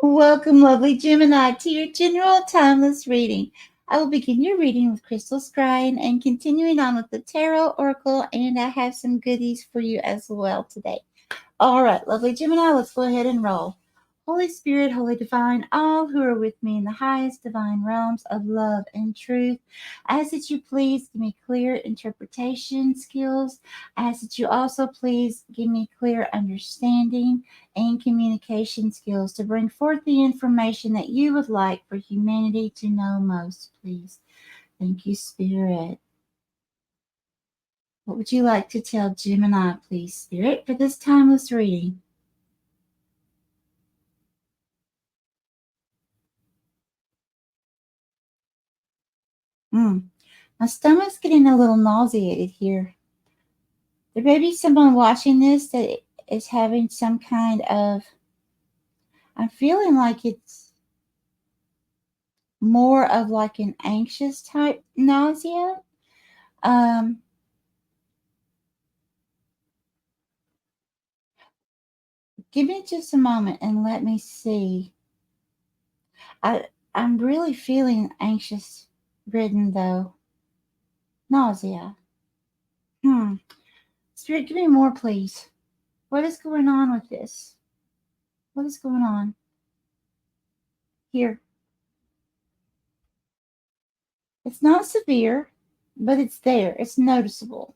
Welcome, lovely Gemini, to your general timeless reading. I will begin your reading with crystal scrying and continuing on with the tarot oracle, and I have some goodies for you as well today. All right, lovely Gemini, let's go ahead and roll. Holy Spirit, Holy Divine, all who are with me in the highest divine realms of love and truth, I ask that you please give me clear interpretation skills. I ask that you also please give me clear understanding and communication skills to bring forth the information that you would like for humanity to know most, please. Thank you, Spirit. What would you like to tell Gemini, please, Spirit, for this timeless reading? My stomach's getting a little nauseated here. There may be someone watching this that is having some kind of, I'm feeling like it's more of like an anxious type nausea. Give me just a moment and let me see. I'm really feeling anxious ridden though. Nausea. Spirit, give me more, please. What is going on with this? What is going on? Here. It's not severe, but it's there. It's noticeable.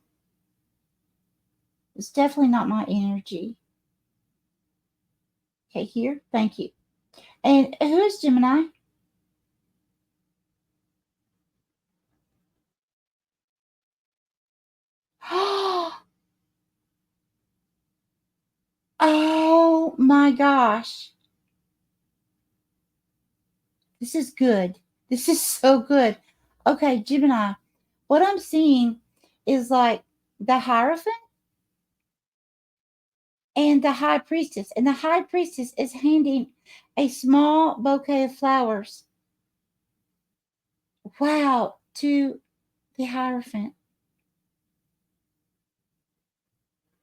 It's definitely not my energy. Okay, here. Thank you. And who is Gemini? Oh my gosh. This is good. This is so good. Okay, Gemini. What I'm seeing is like the Hierophant and the High Priestess. And the High Priestess is handing a small bouquet of flowers. Wow, to the Hierophant.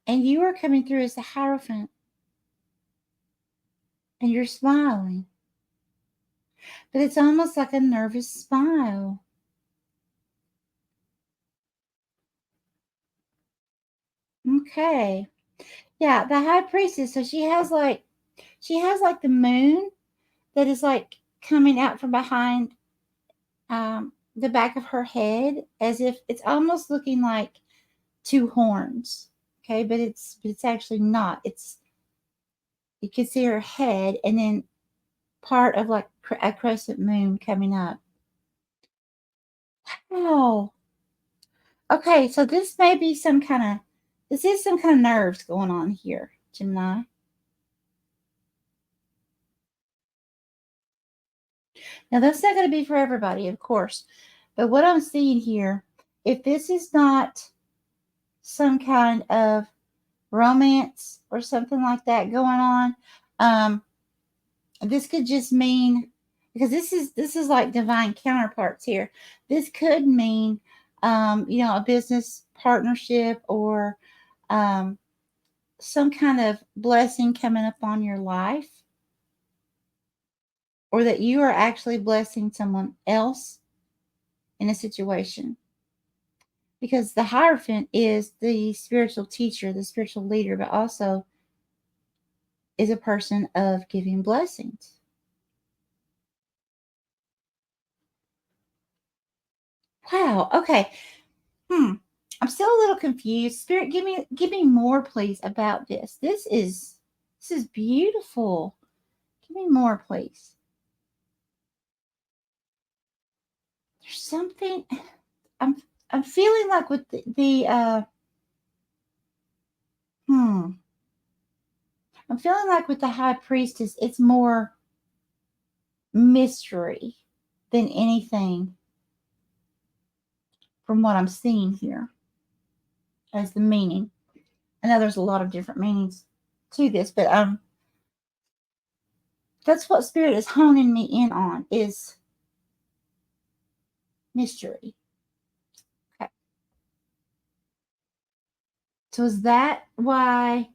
And you are coming through as the Hierophant. And you're smiling. But it's almost like a nervous smile. Okay. Yeah, the High Priestess. So she has like the moon that is like coming out from behind the back of her head, as if it's almost looking like two horns. Okay, but it's actually not. It's, you can see her head and then part of like a crescent moon coming up. Wow. Okay, so this may be some kind of, this is some kind of nerves going on here, Gemini. Now that's not going to be for everybody, of course, but what I'm seeing here, if this is not some kind of romance or something like that going on, this could just mean, because this is like divine counterparts here. This could mean, a business partnership or some kind of blessing coming up on your life, or that you are actually blessing someone else in a situation. Because the Hierophant is the spiritual teacher, the spiritual leader, but also is a person of giving blessings. Wow. Okay. I'm still a little confused. Spirit, give me more, please, about this. This is beautiful. Give me more, please. There's something I'm feeling like with I'm feeling like with the High Priestess, it's more mystery than anything from what I'm seeing here as the meaning. I know there's a lot of different meanings to this, but that's what Spirit is honing me in on, is mystery. Okay. So is that why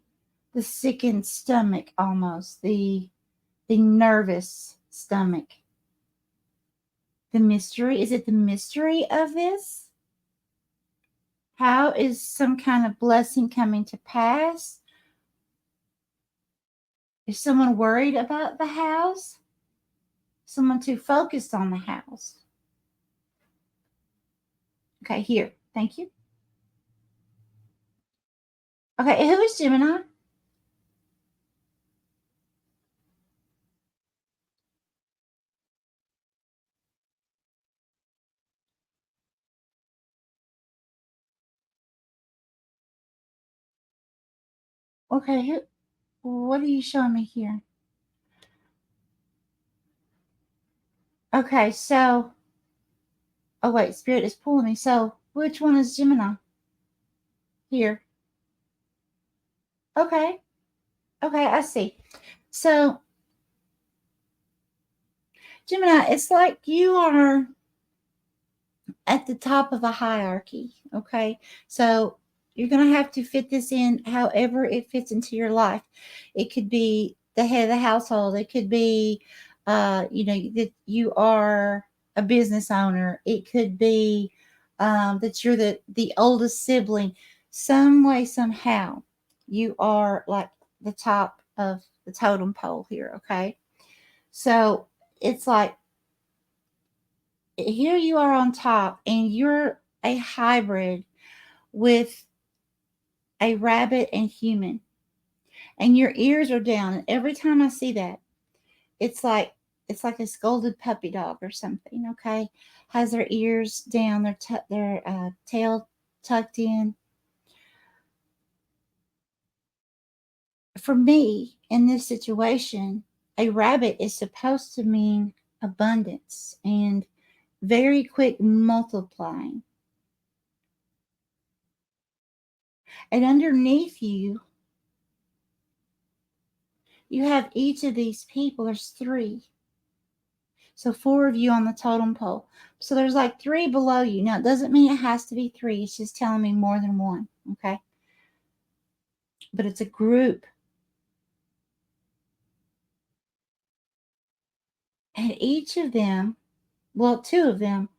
the sickened stomach, almost the the nervous stomach. The mystery, is it the mystery of this? How is some kind of blessing coming to pass? Is someone worried about the house? Someone too focused on the house? Okay, here. Thank you. Okay, who is Gemini? Okay, what are you showing me here? Okay, so, oh wait, Spirit is pulling me. So, which one is Gemini? Here. Okay, okay, I see. So, Gemini, it's like you are at the top of a hierarchy. Okay. So you're going to have to fit this in however it fits into your life. It could be the head of the household. It could be, that you are a business owner. It could be that you're the oldest sibling. Some way, somehow, you are like the top of the totem pole here. Okay. So it's like here you are on top and you're a hybrid with a rabbit and human, and your ears are down, and every time I see that, it's like a scolded puppy dog or something. Okay, has their ears down, their tail tucked in. For me, in this situation, a rabbit is supposed to mean abundance and very quick multiplying. And underneath you, you have each of these people. There's three. So four of you on the totem pole. So there's like three below you. Now, it doesn't mean it has to be three. It's just telling me more than one. Okay. But it's a group. And each of them, well, two of them,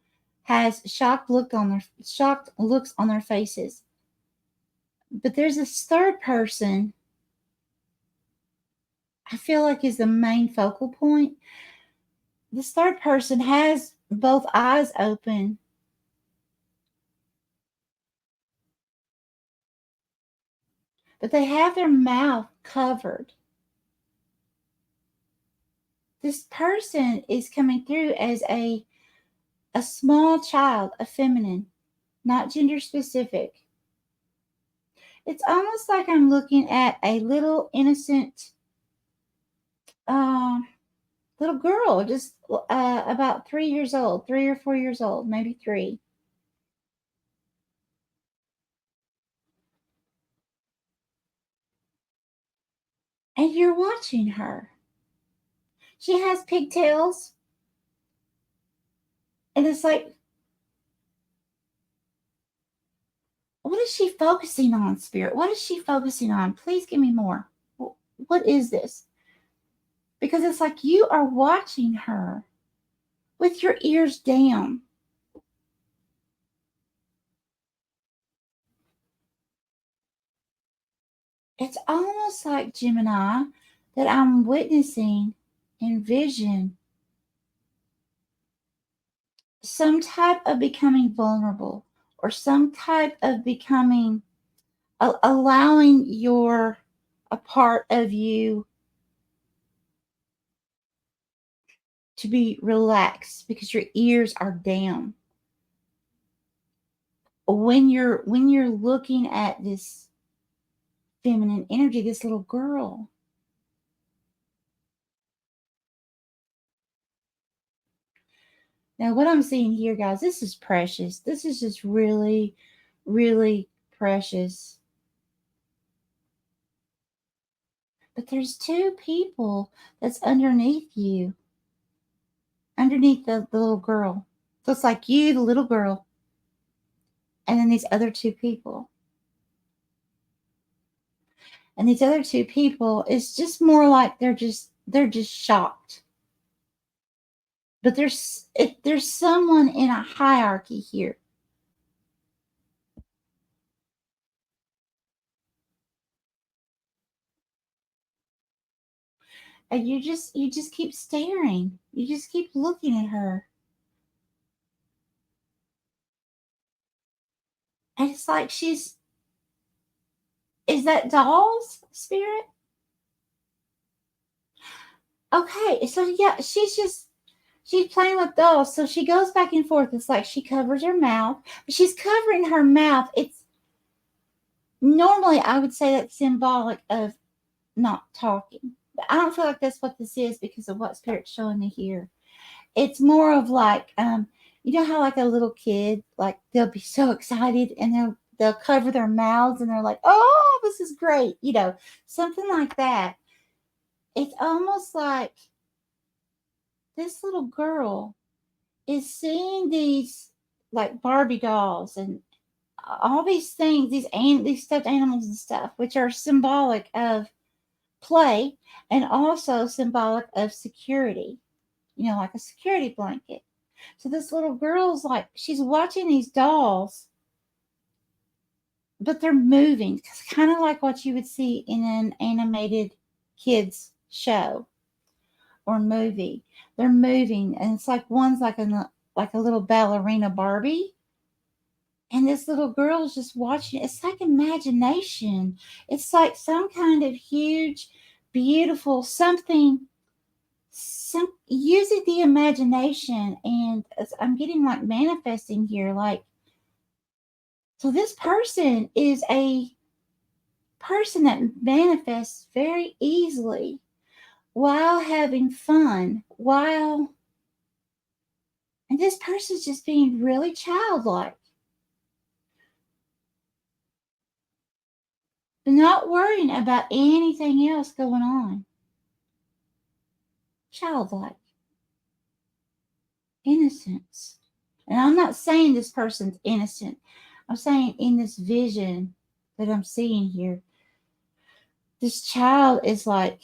has shocked looks on their faces. But there's this third person I feel like is the main focal point. This third person has both eyes open, but they have their mouth covered. This person is coming through as a small child, a feminine, not gender specific. It's almost like I'm looking at a little innocent uh, little girl, just about 3 years old, 3 or 4 years old, maybe three. And you're watching her. She has pigtails. And it's like, what is she focusing on, Spirit? What is she focusing on? Please give me more. What is this? Because it's like you are watching her with your ears down. It's almost like, Gemini, that I'm witnessing in vision some type of becoming vulnerable, or some type of becoming, allowing a part of you to be relaxed because your ears are down. When you're looking at this feminine energy, this little girl, now what I'm seeing here, guys, this is precious. This is just really, really precious. But there's two people that's underneath you, underneath the little girl. So it's like you, the little girl, and then these other two people. And these other two people, it's just more like they're just They're just shocked. But there's someone in a hierarchy here. And you just keep staring. You just keep looking at her. And it's like is that doll's spirit? Okay, so yeah, she's playing with dolls. So she goes back and forth. It's like she covers her mouth. But she's covering her mouth. It's normally I would say that's symbolic of not talking. But I don't feel like that's what this is because of what Spirit's showing me here. It's more of like, you know how like a little kid, like they'll be so excited and they'll cover their mouths and they're like, oh, this is great, something like that. It's almost like this little girl is seeing these like Barbie dolls and all these things, these stuffed animals and stuff, which are symbolic of play and also symbolic of security, like a security blanket. So this little girl's like, she's watching these dolls, but they're moving. It's kind of like what you would see in an animated kids show or movie. They're moving, and it's like one's like a little ballerina Barbie, and this little girl is just watching. It's like imagination. It's like some kind of huge, beautiful something. Some using the imagination, and I'm getting like manifesting here, like. So this person is a person that manifests very easily while having fun, and this person's just being really childlike. They're not worrying about anything else going on. Childlike. Innocence. And I'm not saying this person's innocent. I'm saying in this vision that I'm seeing here, this child is like,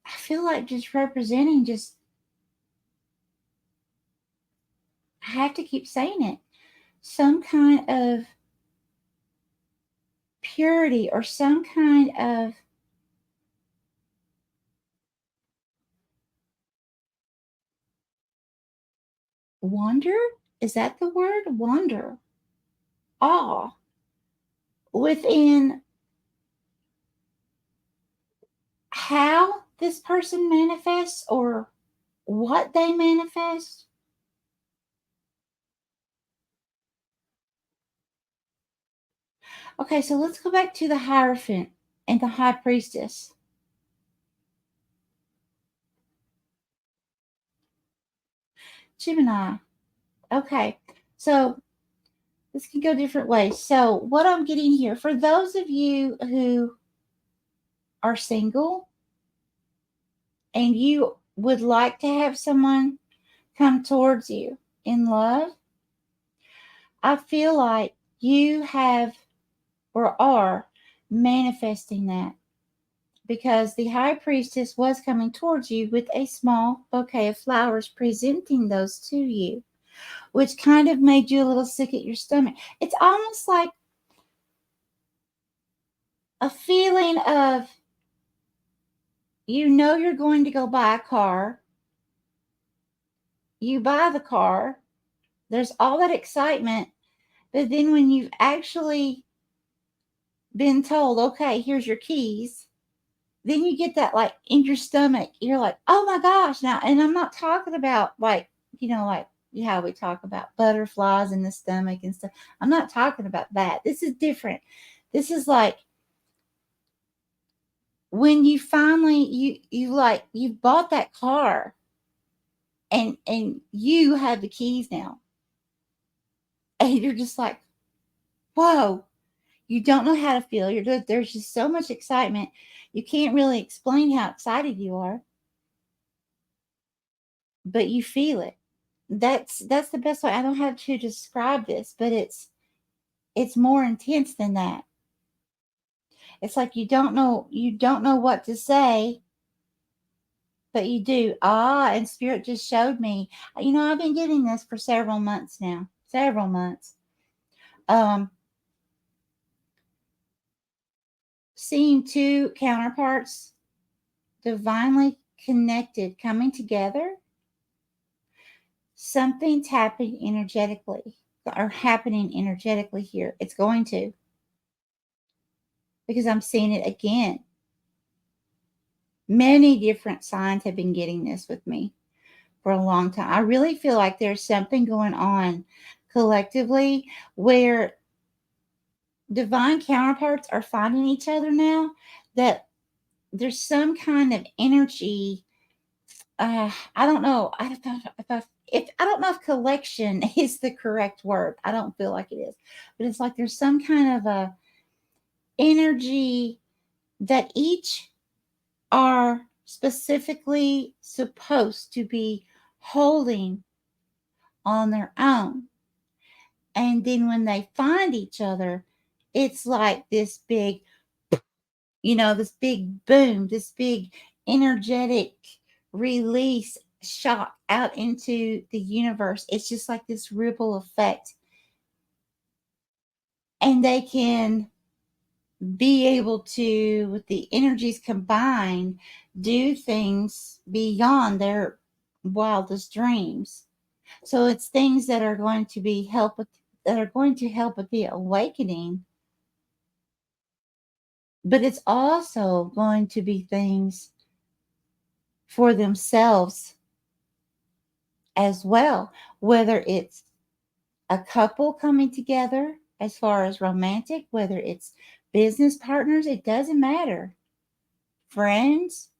I feel like just representing I have to keep saying it, some kind of purity or some kind of wonder. Is that the word? Wonder. Awe within how this person manifests or what they manifest. Okay, so let's go back to the Hierophant and the High Priestess. Gemini. Okay, so this can go different ways. So, what I'm getting here, for those of you who are single and you would like to have someone come towards you in love, I feel like you have or are manifesting that because the high priestess was coming towards you with a small bouquet of flowers, presenting those to you, which kind of made you a little sick at your stomach. It's almost like a feeling of, you're going to go buy a car. You buy the car. There's all that excitement. But then when you've actually been told, okay, here's your keys, then you get that like in your stomach. You're like, oh my gosh. Now, and I'm not talking about like, like how we talk about butterflies in the stomach and stuff. I'm not talking about that. This is different. This is like when you finally you've bought that car and you have the keys now. And you're just like, whoa, you don't know how to feel. There's just so much excitement. You can't really explain how excited you are, but you feel it. That's the best way. I don't have to describe this, but it's more intense than that. It's like you don't know what to say, but you do. And Spirit just showed me. I've been getting this for several months now. Several months. Seeing two counterparts divinely connected coming together. Something's happening energetically here. It's going to, because I'm seeing it again. Many different signs have been getting this with me for a long time. I really feel like there's something going on collectively where divine counterparts are finding each other now, that there's some kind of energy. I don't know. I don't know if collection is the correct word. I don't feel like it is, but it's like there's some kind of a energy that each are specifically supposed to be holding on their own. And then when they find each other, it's like this big, this big boom, this big energetic release shot out into the universe. It's just like this ripple effect. And they can be able to, with the energies combined, do things beyond their wildest dreams. So it's things that are going to help with the awakening, but it's also going to be things for themselves as well, whether it's a couple coming together as far as romantic, whether it's business partners, it doesn't matter. Friends,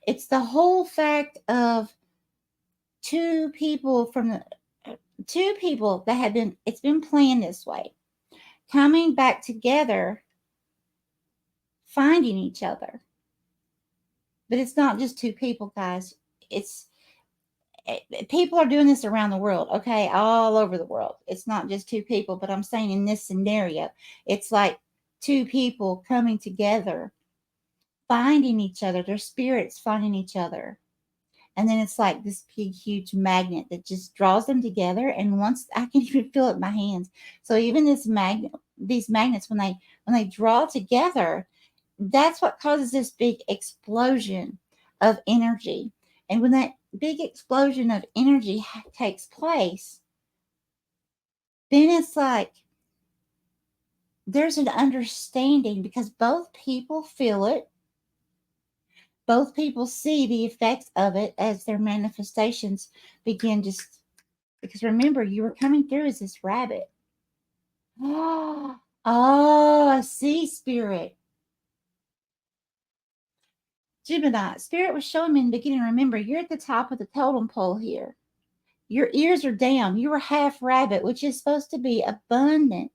it's the whole fact of two people that have been, it's been planned this way, coming back together, finding each other. But it's not just two people, guys. It's people are doing this around the world, okay, all over the world. It's not just two people, but I'm saying in this scenario, it's like two people coming together, finding each other, their spirits finding each other. And then it's like this big, huge magnet that just draws them together. And once I can even feel it in my hands. So even these magnets, when they draw together, that's what causes this big explosion of energy. And when that big explosion of energy takes place, then it's like there's an understanding because both people feel it. Both people see the effects of it as their manifestations begin just because remember, you were coming through as this rabbit. Oh, I see, Spirit. Gemini, Spirit was showing me in the beginning. Remember, you're at the top of the totem pole here. Your ears are down. You were half rabbit, which is supposed to be abundant,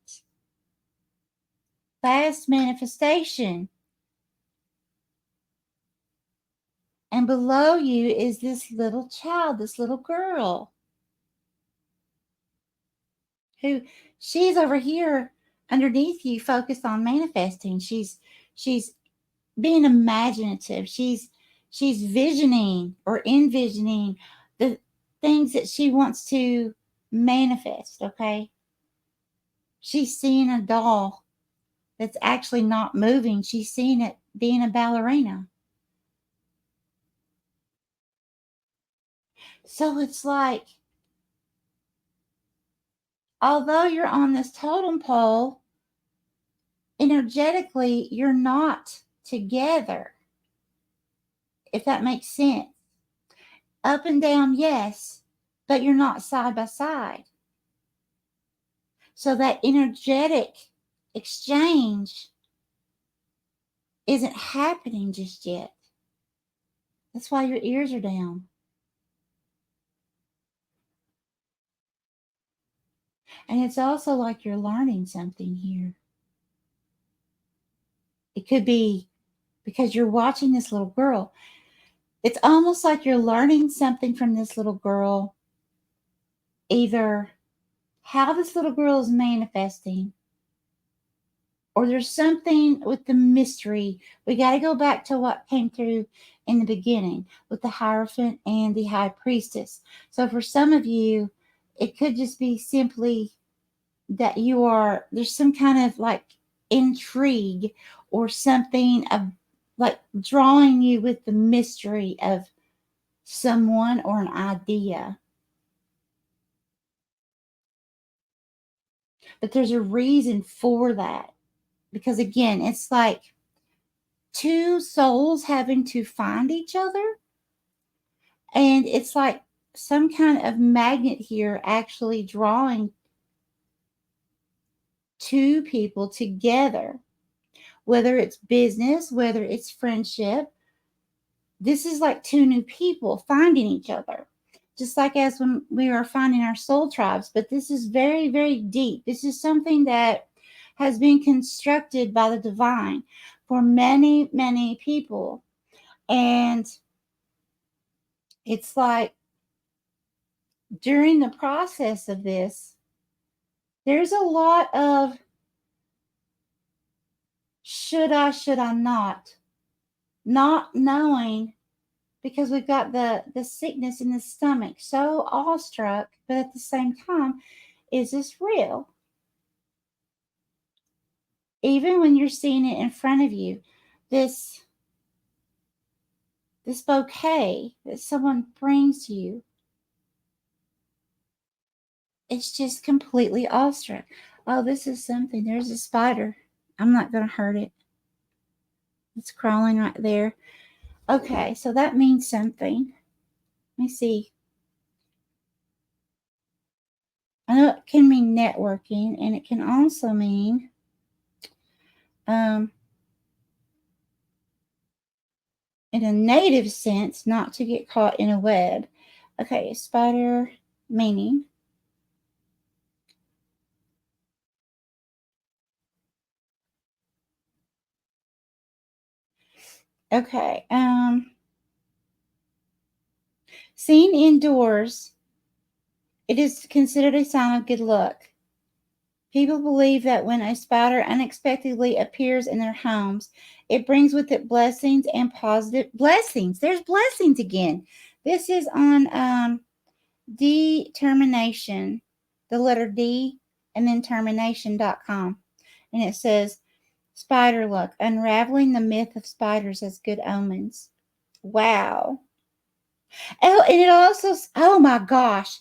fast manifestation. And below you is this little child, this little girl, who she's over here underneath you, focused on manifesting. She's being imaginative. She's visioning or envisioning the things that she wants to manifest, okay? She's seeing a doll that's actually not moving. She's seeing it being a ballerina. So it's like, although you're on this totem pole, energetically, you're not together, if that makes sense. Up and down, yes, but you're not side by side. So that energetic exchange isn't happening just yet. That's why your ears are down. And it's also like you're learning something here. It could be because you're watching this little girl. It's almost like you're learning something from this little girl, either how this little girl is manifesting, or there's something with the mystery. We got to go back to what came through in the beginning with the Hierophant and the High Priestess. So for some of you, it could just be simply that there's some kind of like intrigue or something of like drawing you with the mystery of someone or an idea. But there's a reason for that. Because again, it's like two souls having to find each other. And it's like some kind of magnet here actually drawing two people together, whether it's business, whether it's friendship. This is like two new people finding each other, just like as when we are finding our soul tribes. But this is very, very deep. This is something that has been constructed by the divine for many, many people. And it's like during the process of this, there's a lot of should I not knowing, because we've got the sickness in the stomach, so awestruck, but at the same time, is this real? Even when you're seeing it in front of you, this bouquet that someone brings to you, it's just completely awestruck. Oh, this is something. There's a spider. I'm not going to hurt it. It's crawling right there. Okay, so that means something. Let me see. I know it can mean networking, and it can also mean in a native sense, not to get caught in a web. Okay, spider meaning. Okay, seen indoors, it is considered a sign of good luck. People believe that when a spider unexpectedly appears in their homes, it brings with it blessings and positive blessings. There's blessings again. This is on determination, the letter D, and then termination.com. And it says, spider luck, unraveling the myth of spiders as good omens. Wow. Oh, and it also, oh my gosh.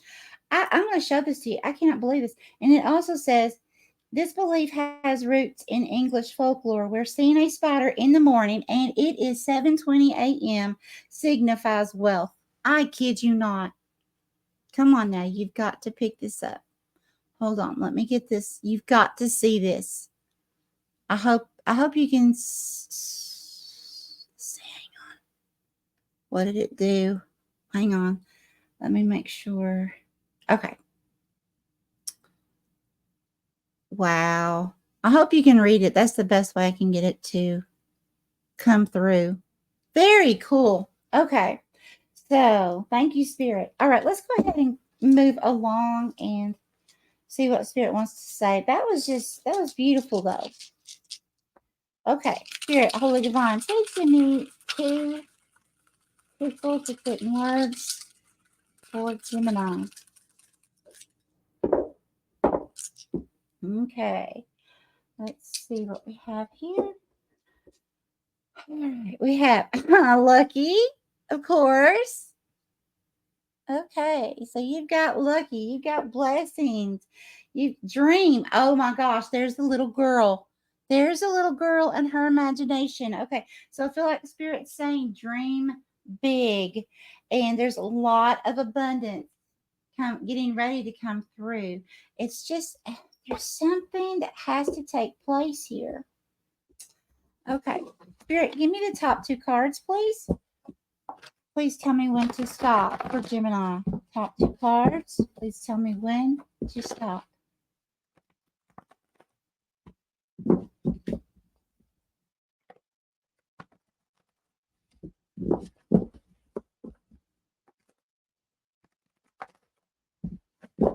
I'm going to show this to you. I cannot believe this. And it also says, this belief has roots in English folklore where seeing a spider in the morning and it is 7:20 a.m. signifies wealth. I kid you not. Come on now, you've got to pick this up. Hold on, let me get this. You've got to see this. I hope you can hang on. What did it do? Hang on. Let me make sure. Okay. Wow. I hope you can read it. That's the best way I can get it to come through. Very cool. Okay. So, thank you, Spirit. All right, let's go ahead and move along and see what Spirit wants to say. That was beautiful, though. Okay, Spirit, Holy Divine, please give me two crystals to put in words for Gemini. Okay, let's see what we have here. All right, we have lucky, of course. Okay, so you've got lucky, you've got blessings, you dream. Oh my gosh, there's the little girl. There's a little girl and her imagination. Okay, so I feel like the Spirit's saying dream big, and there's a lot of abundance getting ready to come through. It's just there's something that has to take place here. Okay, Spirit, give me the top two cards, please. Please tell me when to stop for Gemini. Top two cards. Please tell me when to stop.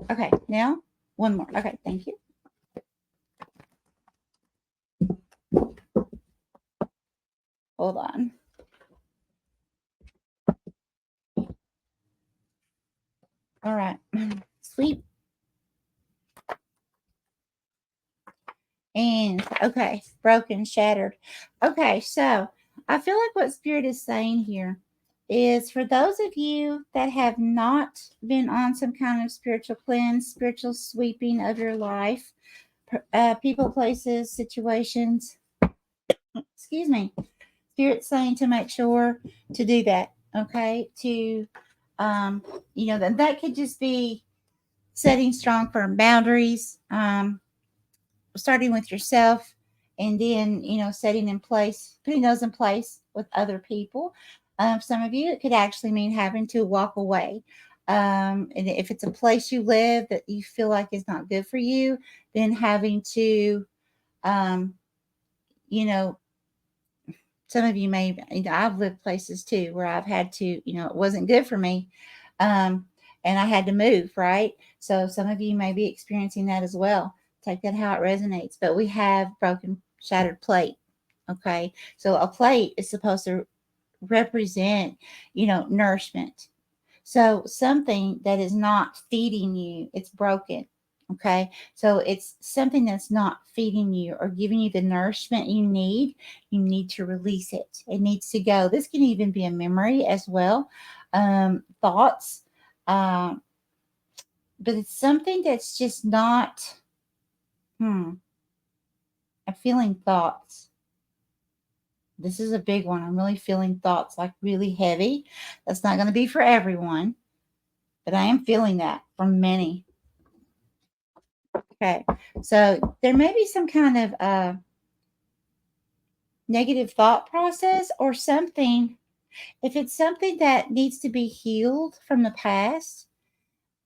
Okay, now one more. Okay, thank you. Hold on. All right. Sweep. And okay, broken, shattered. Okay, so I feel like what Spirit is saying here is for those of you that have not been on some kind of spiritual cleanse, spiritual sweeping of your life, people, places, situations, excuse me, Spirit's saying to make sure to do that. Okay, to that could just be setting strong firm boundaries, starting with yourself, and then setting in place, putting those in place with other people. Some of you, it could actually mean having to walk away. And if it's a place you live that you feel like is not good for you, then having to um, you know some of you may, I've lived places too where I've had to, it wasn't good for me. Um, and I had to move, right? So some of you may be experiencing that as well. Take that how it resonates. But we have broken, shattered plate. Okay. So a plate is supposed to represent, nourishment. So something that is not feeding you, it's broken. Okay. So it's something that's not feeding you or giving you the nourishment you need. You need to release it. It needs to go. This can even be a memory as well, thoughts. Um, but it's something that's just not, I'm feeling thoughts. This is a big one. I'm really feeling thoughts like really heavy. That's not going to be for everyone, but I am feeling that from many. Okay. So there may be some kind of negative thought process or something. If it's something that needs to be healed from the past,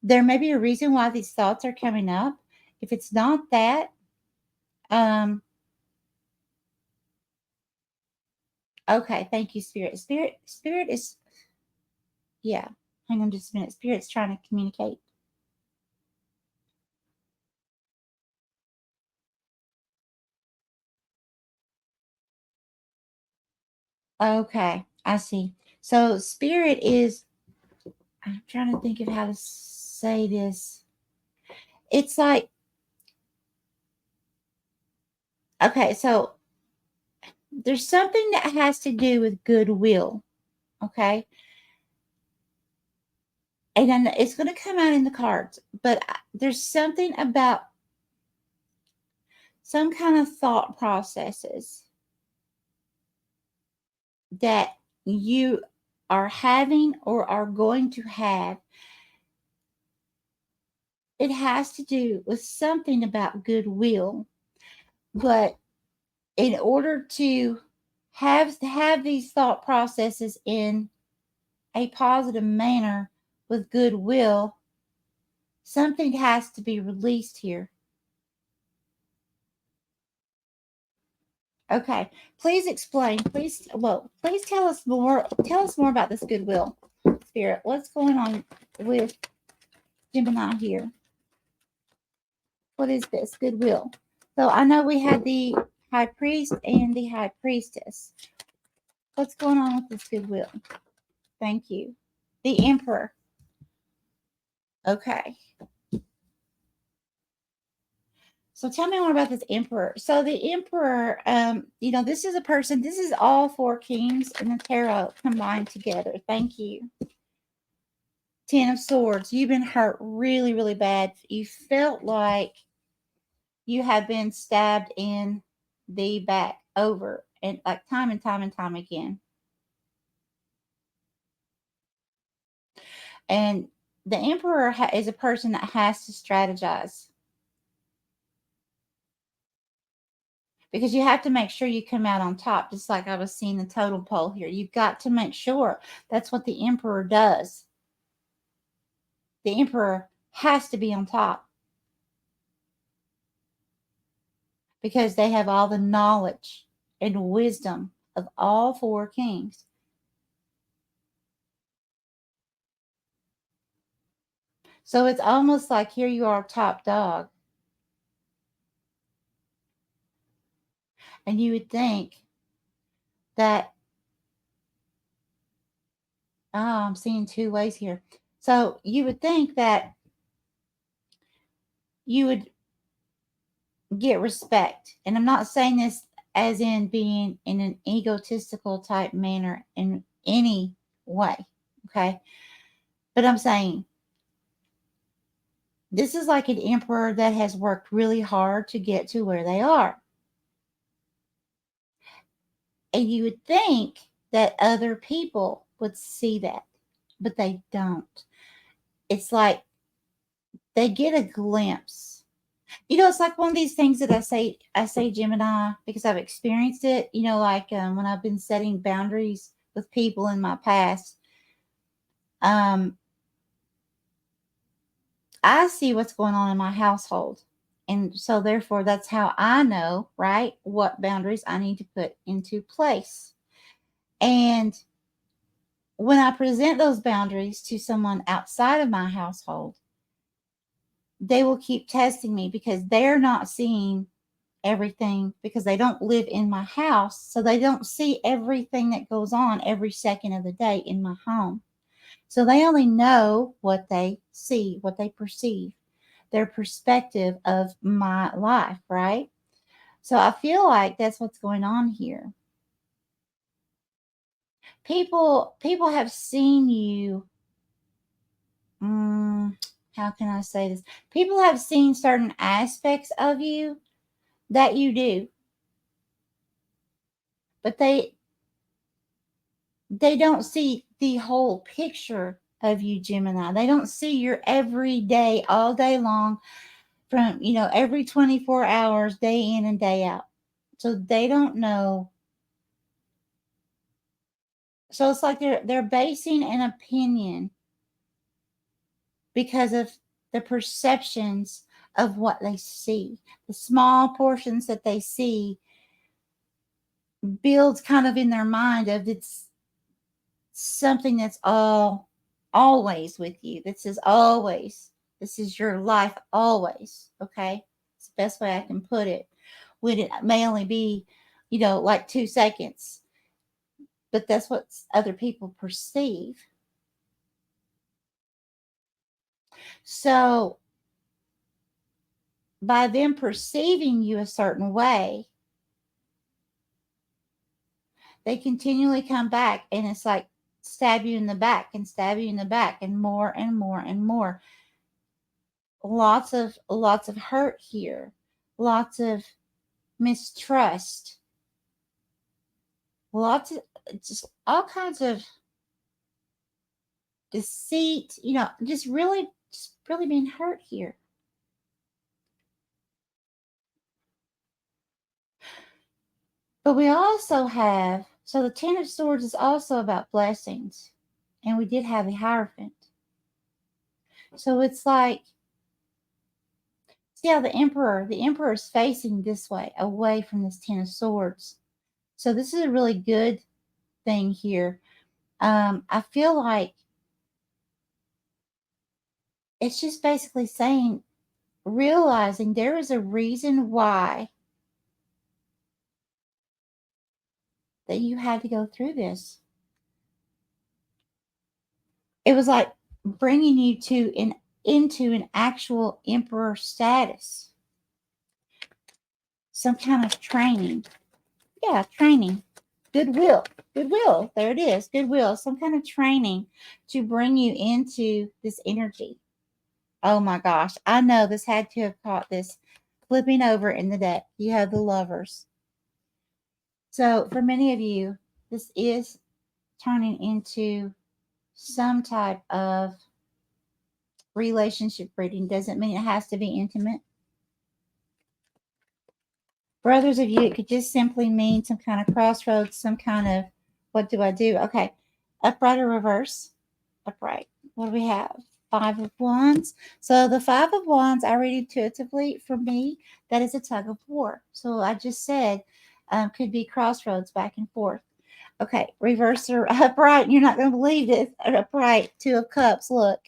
there may be a reason why these thoughts are coming up. If it's not that, um, okay, thank you, Spirit. Spirit is, yeah. Hang on just a minute. Spirit's trying to communicate. Okay, I see. So Spirit is, I'm trying to think of how to say this. It's like, okay, so there's something that has to do with goodwill. Okay. And then it's going to come out in the cards, but there's something about some kind of thought processes that you are having or are going to have. It has to do with something about goodwill, but in order to have these thought processes in a positive manner with goodwill, something has to be released here. Okay. Please explain. Please tell us more. Tell us more about this goodwill spirit. What's going on with Gemini here? What is this goodwill? So I know we had the high priest and the high priestess. What's going on with this goodwill? Thank you. The emperor. Okay. So tell me more about this emperor. So the emperor, this is a person, this is all four kings in the tarot combined together. Thank you. Ten of Swords. You've been hurt really, really bad. You felt like you have been stabbed in the back over and like time and time and time again. And the Emperor is a person that has to strategize because you have to make sure you come out on top, just like I was seeing the total pole here. You've got to make sure that's what the Emperor does. The Emperor has to be on top because they have all the knowledge and wisdom of all four kings. So it's almost like here you are, top dog. And you would think that I'm seeing two ways here. So you would think that you would get respect. And I'm not saying this as in being in an egotistical type manner in any way. Okay. But I'm saying this is like an emperor that has worked really hard to get to where they are. And you would think that other people would see that, but they don't. It's like they get a glimpse. It's like one of these things that I say Gemini because I've experienced it. Like when I've been setting boundaries with people in my past, um, I see what's going on in my household. And so therefore that's how I know, right, what boundaries I need to put into place. And when I present those boundaries to someone outside of my household, they will keep testing me because they're not seeing everything because they don't live in my house. So they don't see everything that goes on every second of the day in my home. So they only know what they see, what they perceive, their perspective of my life, right? So I feel like that's what's going on here. People have seen you. How can I say this? People have seen certain aspects of you that you do, but they don't see the whole picture of you, Gemini. They don't see your every day, all day long, from every 24 hours, day in and day out. So they don't know. So it's like they're basing an opinion because of the perceptions of what they see. The small portions that they see builds kind of in their mind of it's something that's always with you. This is your life always. Okay. It's the best way I can put it. When it may only be, like 2 seconds, but that's what other people perceive. So by them perceiving you a certain way, they continually come back and it's like stab you in the back and stab you in the back and more and more and more. Lots of hurt here, lots of mistrust, lots of just all kinds of deceit, just really being hurt here. But we also have, so the Ten of Swords is also about blessings, and we did have the Hierophant. So it's like, see how the Emperor is facing this way, away from this Ten of Swords. So this is a really good thing here. I feel like it's just basically saying, realizing there is a reason why that you had to go through this. It was like bringing you into an actual emperor status, some kind of training. Yeah, training. Goodwill. There it is. Goodwill. Some kind of training to bring you into this energy. Oh my gosh. I know this had to have caught this flipping over in the deck. You have the Lovers. So for many of you, this is turning into some type of relationship reading. Doesn't mean it has to be intimate. For others of you, it could just simply mean some kind of crossroads, some kind of what do I do? Okay. Upright or reverse? Upright. What do we have? Five of Wands. So the Five of Wands, I read intuitively for me, that is a tug of war. So I just said could be crossroads back and forth. Okay, reverse or upright. You're not going to believe this. Upright, Two of Cups. Look.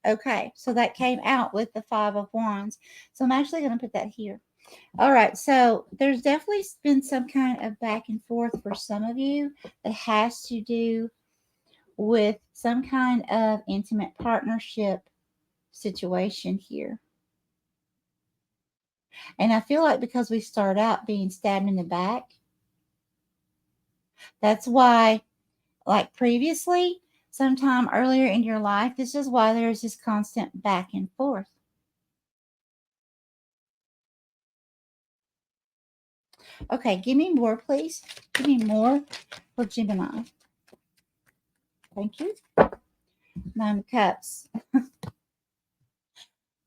Okay, so that came out with the Five of Wands. So I'm actually going to put that here. All right, so there's definitely been some kind of back and forth for some of you that has to do with some kind of intimate partnership situation here. And I feel like because we start out being stabbed in the back, that's why, like previously, sometime earlier in your life, this is why there's this constant back and forth. Okay, give me more, please. Give me more for Gemini. Thank you. Nine of Cups. I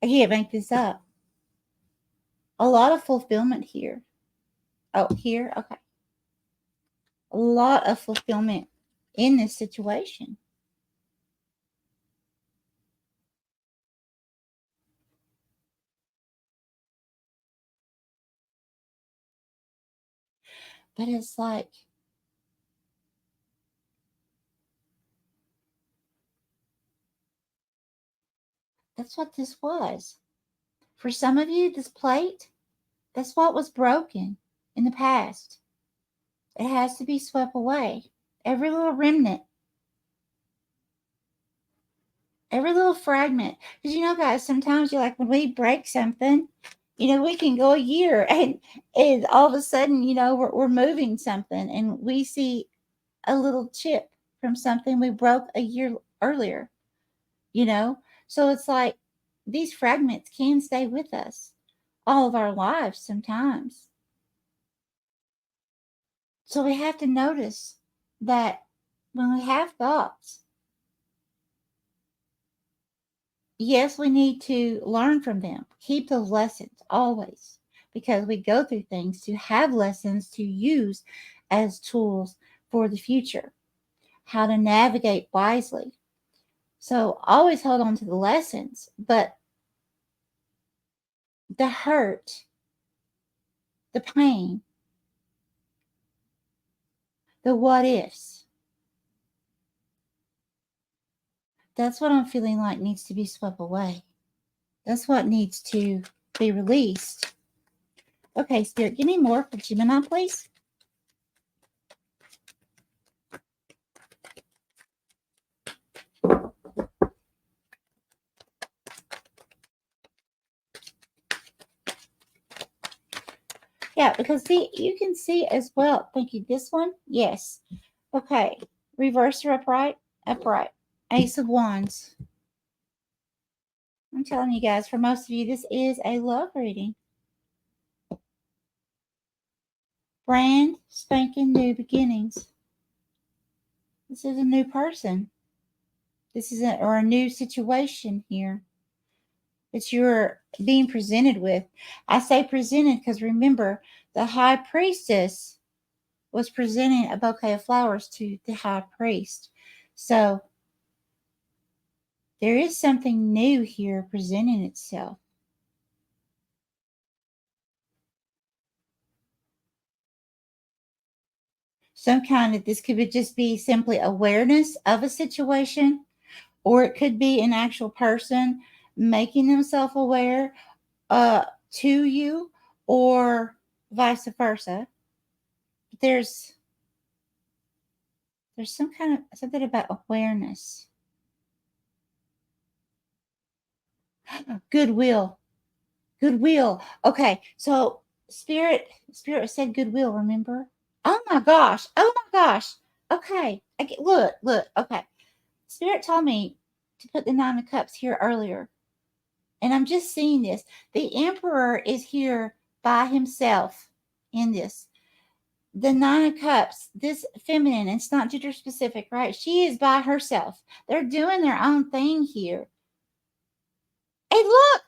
can't make this up. A lot of fulfillment here. Oh, here? Okay. A lot of fulfillment in this situation. But it's like, that's what this was. For some of you, this plate, that's what was broken in the past. It has to be swept away. Every little remnant, every little fragment. Because guys, sometimes you're like, when we break something, we can go a year and all of a sudden, we're moving something and we see a little chip from something we broke a year earlier, you know? So it's like these fragments can stay with us all of our lives sometimes. So we have to notice that when we have thoughts, yes, we need to learn from them. Keep those lessons always, because we go through things to have lessons to use as tools for the future, how to navigate wisely. So always hold on to the lessons, but the hurt, the pain, the what ifs, that's what I'm feeling like needs to be swept away. That's what needs to be released. Okay, Spirit, give me more for Gemini, please. Yeah, because see, you can see as well. Thank you. This one, yes. Okay, reverse or upright, upright. Ace of Wands. I'm telling you guys, for most of you, this is a love reading. Brand spanking new beginnings. This is a new person. This is a new situation here that you're being presented with. I say presented because remember, the high priestess was presenting a bouquet of flowers to the high priest. So there is something new here presenting itself. Some kind of, this could just be simply awareness of a situation, or it could be an actual person making themselves aware to you, or vice versa. There's some kind of something about awareness. Goodwill. Goodwill. Okay, so spirit said goodwill, remember? Oh my gosh. Oh my gosh. Okay. Look. Okay. Spirit told me to put the Nine of Cups here earlier. And I'm just seeing this. The Emperor is here by himself in this. The Nine of Cups, this feminine, it's not gender specific, right? She is by herself. They're doing their own thing here. And look,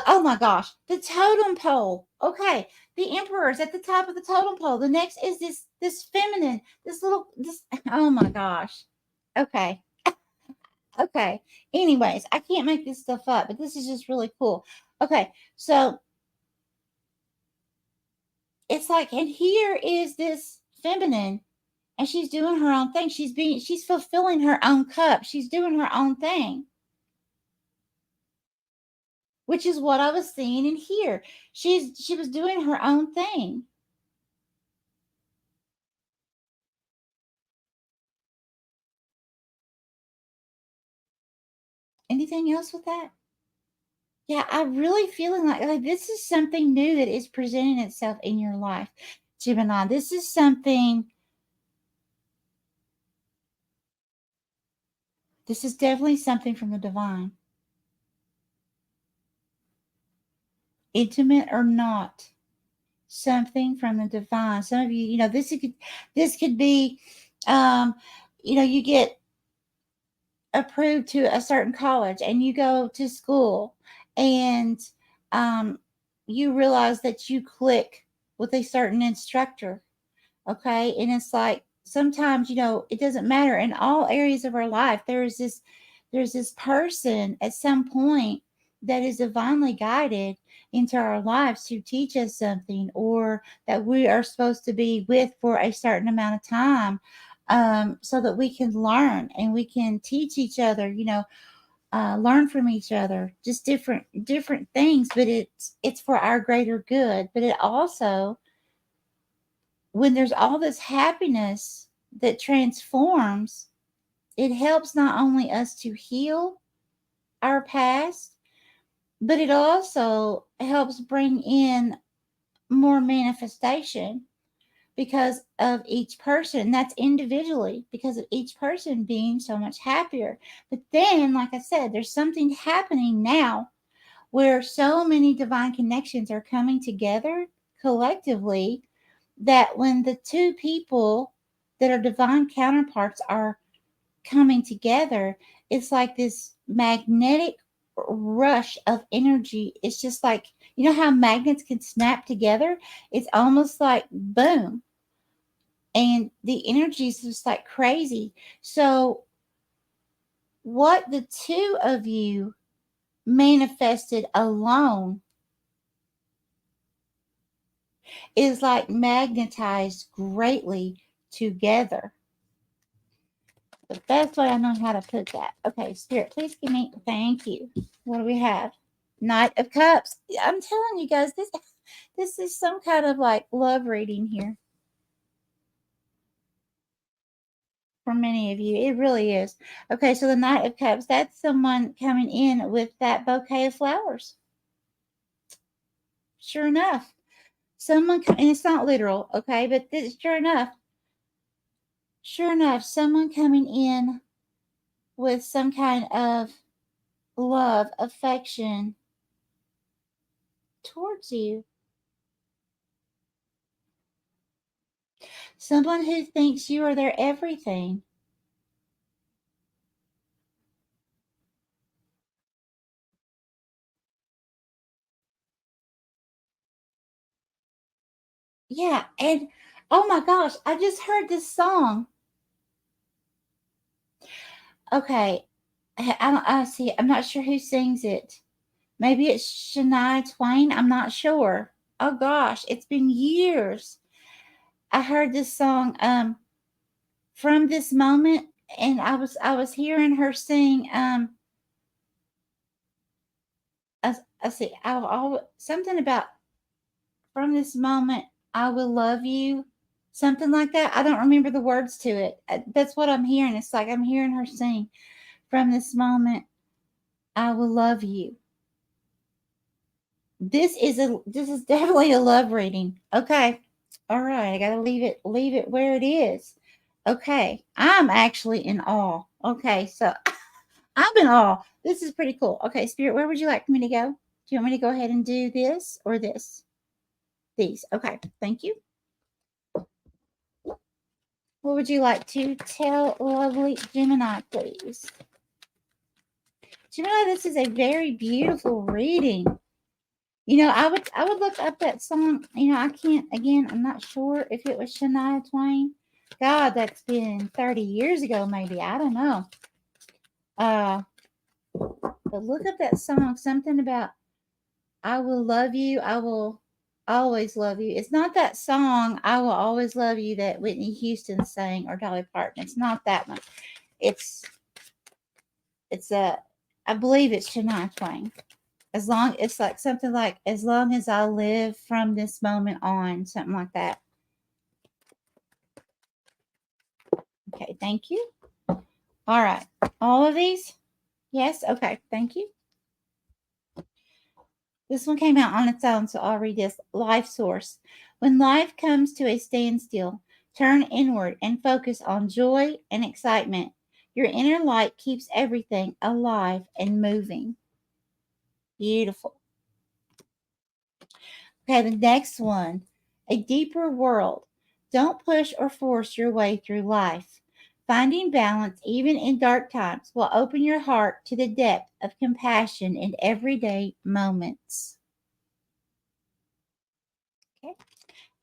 oh my gosh, the totem pole. Okay, the emperor is at the top of the totem pole. The next is this feminine, this little this. Oh my gosh. Okay, okay. Anyways, I can't make this stuff up, but this is just really cool. Okay, so it's like, and here is this feminine, and she's doing her own thing. She's fulfilling her own cup. She's doing her own thing, which is what I was seeing in here. She was doing her own thing. Anything else with that? Yeah, I'm really feeling like this is something new that is presenting itself in your life, Gemini. This is something, this is definitely something from the divine. Intimate or not, something from the divine. Some of you, this could be, um, you get approved to a certain college and you go to school and um, you realize that you click with a certain instructor. Okay. And it's like sometimes, it doesn't matter in all areas of our life. There's this person at some point that is divinely guided into our lives to teach us something, or that we are supposed to be with for a certain amount of time, so that we can learn and we can teach each other, learn from each other, just different things. But it's for our greater good. But it also, when there's all this happiness that transforms, it helps not only us to heal our past, but it also helps bring in more manifestation because of each person. That's individually because of each person being so much happier. But then, like I said, there's something happening now where so many divine connections are coming together collectively, that when the two people that are divine counterparts are coming together, it's like this magnetic rush of energy. It's just like, how magnets can snap together? It's almost like boom. And the energy is just like crazy. So, what the two of you manifested alone is like magnetized greatly together. The best way I know how to put that. Okay, Spirit, please give me. Thank you. What do we have? Knight of Cups. I'm telling you guys, this is some kind of like love reading here for many of you. It really is. Okay, so the Knight of Cups, that's someone coming in with that bouquet of flowers. Sure enough. And it's not literal, okay, but sure enough, someone coming in with some kind of love, affection towards you. Someone who thinks you are their everything. Yeah, and oh my gosh, I just heard this song. Okay, I see. I'm not sure who sings it. Maybe it's Shania Twain. I'm not sure. Oh gosh, it's been years. I heard this song from this moment, and I was hearing her sing I see. I'll something about from this moment I will love you, something like that. I don't remember the words to it. That's what I'm hearing. It's like I'm hearing her sing, from this moment I will love you. This is definitely a love reading. Okay. All right, I got to leave it where it is. Okay. I'm actually in awe. Okay, so I'm in awe. This is pretty cool. Okay, Spirit, where would you like me to go? Do you want me to go ahead and do this or this? These. Okay. Thank you. What would you like to tell lovely Gemini, please? Gemini, this is a very beautiful reading. I would look up that song. I can't, again, I'm not sure if it was Shania Twain. God, that's been 30 years ago, maybe. I don't know. But look up that song, something about I will love you. I will always love you. It's not that song, I will always love you, that Whitney Houston sang or Dolly Parton. It's not that one. It's I believe it's Shania Twain. It's like something like as long as I live from this moment on, something like that. Okay, thank you. All right. All of these? Yes? Okay. Thank you. This one came out on its own, so I'll read this. Life source. When life comes to a standstill, turn inward and focus on joy and excitement. Your inner light keeps everything alive and moving. Beautiful. Okay, the next one. A deeper world. Don't push or force your way through life. Finding balance, even in dark times, will open your heart to the depth of compassion in everyday moments. Okay.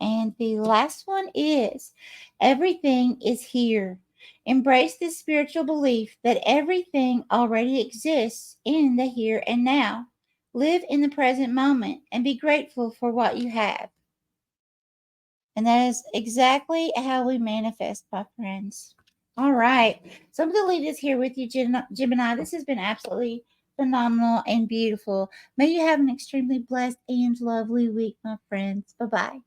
And the last one is everything is here. Embrace the spiritual belief that everything already exists in the here and now. Live in the present moment and be grateful for what you have. And that is exactly how we manifest, my friends. All right. So I'm going to leave this here with you, Gemini. This has been absolutely phenomenal and beautiful. May you have an extremely blessed and lovely week, my friends. Bye bye.